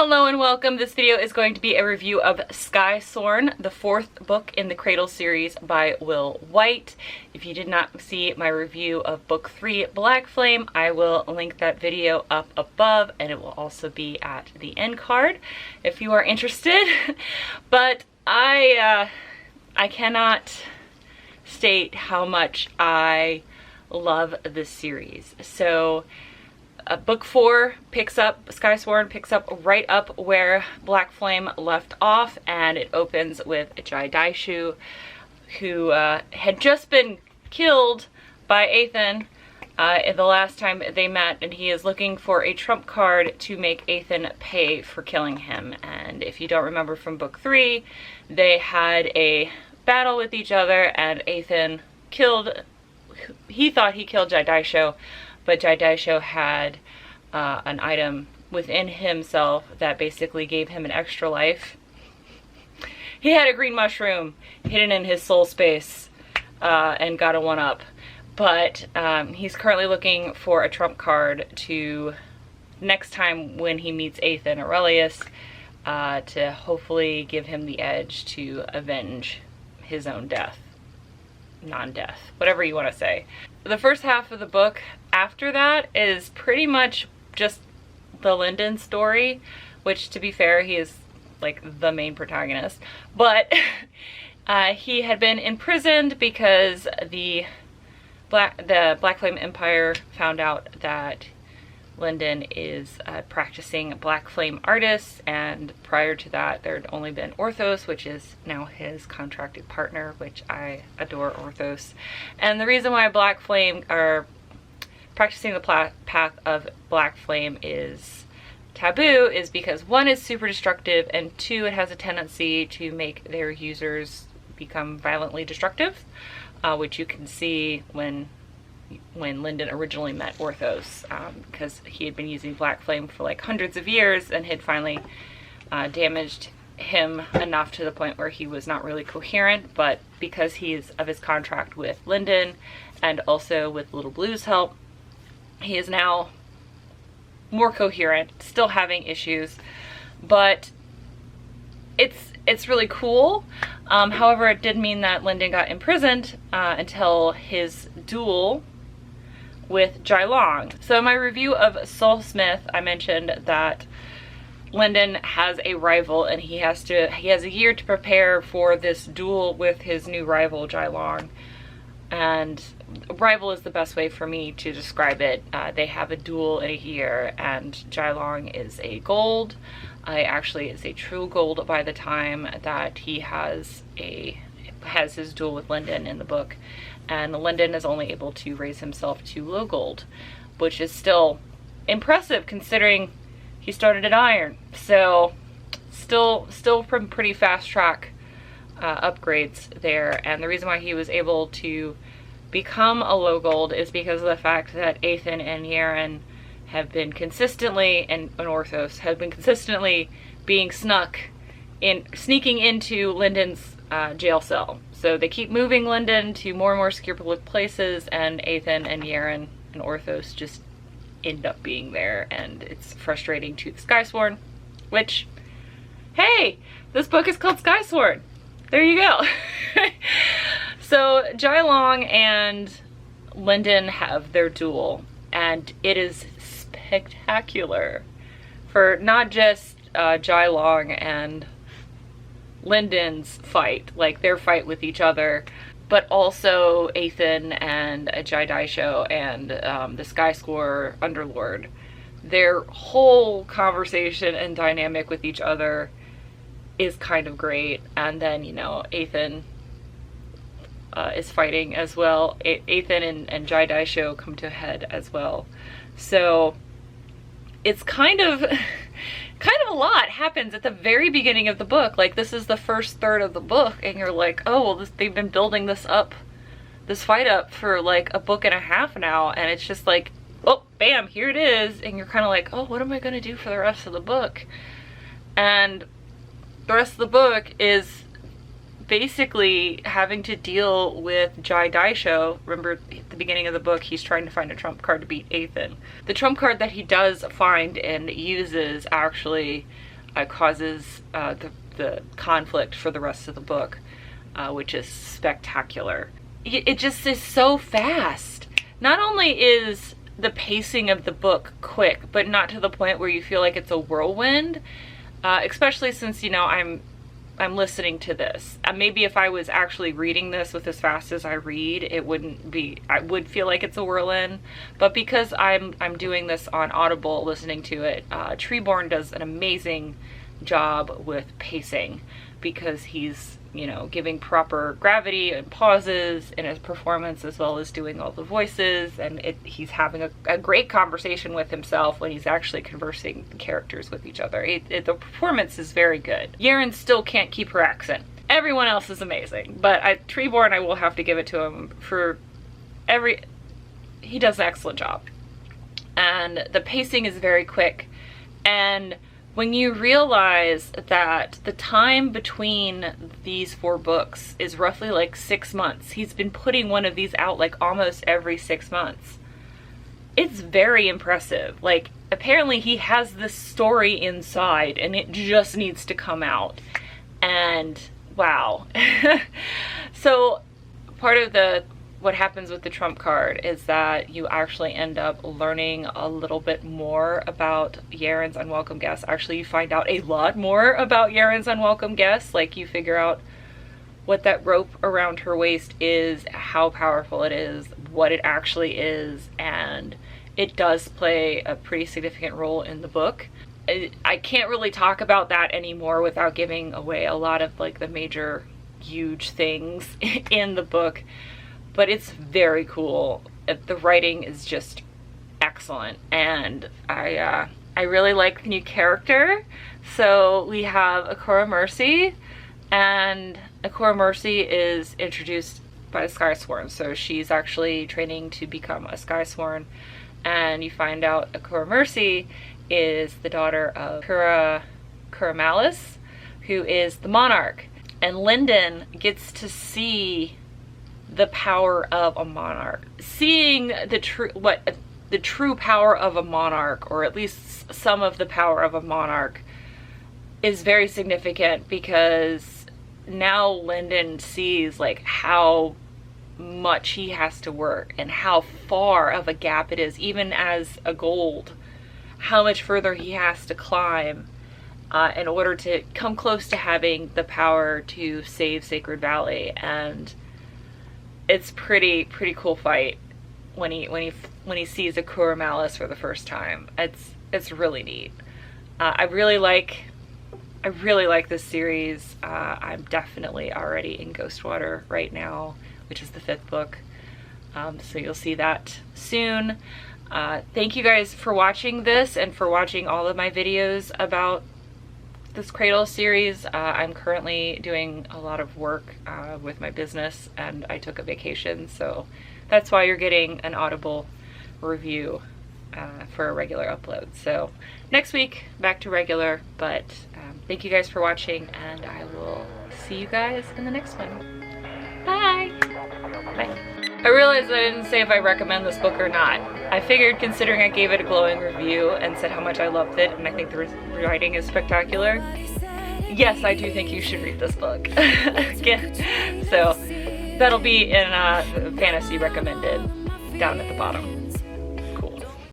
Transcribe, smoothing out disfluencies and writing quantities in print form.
Hello and welcome. This video is going to be a review of Skysworn, the fourth book in the Cradle series by Will Wight. If you did not see my review of book 3, Black Flame, I will link that video up above, and it will also be at the end card if you are interested. But I cannot state how much I love this series. So book 4 Skysworn picks up right up where Black Flame left off, and it opens with Jai Daishu, who had just been killed by Ethan the last time they met, and he is looking for a trump card to make Ethan pay for killing him. And if you don't remember from book 3, they had a battle with each other, and Ethan he thought he killed Jai Daishu, but Jai Daishu had an item within himself that basically gave him an extra life. He had a green mushroom hidden in his soul space and got a 1-up. But he's currently looking for a trump card to, next time when he meets Ethan Aurelius, to hopefully give him the edge to avenge his own death. Non-death, whatever you want to say. The first half of the book after that is pretty much just the Lyndon story, which, to be fair, he is like the main protagonist. But he had been imprisoned because the Black Flame Empire found out that Lyndon is practicing Black Flame artist, and prior to that there had only been Orthos, which is now his contracted partner, which I adore Orthos. And the reason why Black Flame, or practicing the path of Black Flame, is taboo is because 1, it's super destructive, and 2, it has a tendency to make their users become violently destructive, which you can see when Lyndon originally met Orthos, because he had been using Black Flame for like hundreds of years and had finally damaged him enough to the point where he was not really coherent. But because he's of his contract with Lyndon and also with Little Blue's help, he is now more coherent, still having issues, but it's really cool. However, it did mean that Lyndon got imprisoned until his duel with Jai Long. So in my review of Soulsmith, I mentioned that Lyndon has a rival, and he has a year to prepare for this duel with his new rival, Jai Long. And rival is the best way for me to describe it. They have a duel in a year, and Jai Long is a gold. Actually is a true gold by the time that he has his duel with Lyndon in the book. And Lyndon is only able to raise himself to low gold, which is still impressive considering he started at iron. So still from pretty fast track upgrades there. And the reason why he was able to become a low gold is because of the fact that Ethan and Yaren have been consistently, and Orthos have been consistently being sneaking into Lyndon's jail cell. So they keep moving Lyndon to more and more secure public places, and Ethan and Yaren and Orthos just end up being there, and it's frustrating to the Skysworn, which, hey, this book is called Skysworn. There you go. So Jai Long and Lyndon have their duel, and it is spectacular for not just Jai Long and Lyndon's fight, like their fight with each other, but also Ethan and Jai Daishu and the Skysworn Underlord. Their whole conversation and dynamic with each other is kind of great. And then, you know, Ethan is fighting as well. Ethan and Jai Daishu come to a head as well. So it's kind of a lot happens at the very beginning of the book. Like, this is the first third of the book, and you're like, oh, well, they've been building this fight up for like a book and a half now, and it's just like, oh, bam, here it is. And you're kind of like, oh, what am I gonna do for the rest of the book? And the rest of the book is basically having to deal with Jai Daisho. Remember at the beginning of the book, he's trying to find a trump card to beat Ethan. The trump card that he does find and uses actually causes the conflict for the rest of the book, which is spectacular. It just is so fast. Not only is the pacing of the book quick, but not to the point where you feel like it's a whirlwind, especially since, you know, I'm listening to this. Maybe if I was actually reading this with as fast as I read, it wouldn't be, I would feel like it's a whirlwind. But because I'm doing this on Audible, listening to it, Treeborn does an amazing job with pacing, because he's, you know, giving proper gravity and pauses in his performance, as well as doing all the voices, and he's having a great conversation with himself when he's actually conversing the characters with each other. The performance is very good. Yaren still can't keep her accent. Everyone else is amazing, but Treeborn, I will have to give it to him for he does an excellent job. And the pacing is very quick, and when you realize that the time between these 4 books is roughly like 6 months, he's been putting one of these out like almost every 6 months. It's very impressive. Like, apparently he has this story inside and it just needs to come out. And wow. So part of what happens with the trump card is that you actually end up learning a little bit more about Yaren's unwelcome guest. Actually, you find out a lot more about Yaren's unwelcome guest. Like, you figure out what that rope around her waist is, how powerful it is, what it actually is, and it does play a pretty significant role in the book. I can't really talk about that anymore without giving away a lot of like the major huge things in the book. But it's very cool. The writing is just excellent, and I really like the new character. So we have Akora Mercy, and Akora Mercy is introduced by the Skysworn. So she's actually training to become a Skysworn, and you find out Akora Mercy is the daughter of Krewella, who is the monarch, and Lyndon gets to see the power of a monarch. Seeing the true power of a monarch, or at least some of the power of a monarch, is very significant, because now Lyndon sees like how much he has to work and how far of a gap it is, even as a gold, how much further he has to climb in order to come close to having the power to save Sacred Valley. And it's pretty cool fight when he sees a Krewella for the first time. It's really neat. I really like this series. I'm definitely already in Ghostwater right now, which is the 5th book. So you'll see that soon. Thank you guys for watching this and for watching all of my videos about this Cradle series. I'm currently doing a lot of work with my business, and I took a vacation, so that's why you're getting an Audible review for a regular upload. So next week, back to regular, but thank you guys for watching, and I will see you guys in the next one. Bye! Bye. I realized I didn't say if I recommend this book or not. I figured, considering I gave it a glowing review and said how much I loved it, and I think the writing is spectacular, yes, I do think you should read this book. So that'll be in fantasy recommended down at the bottom.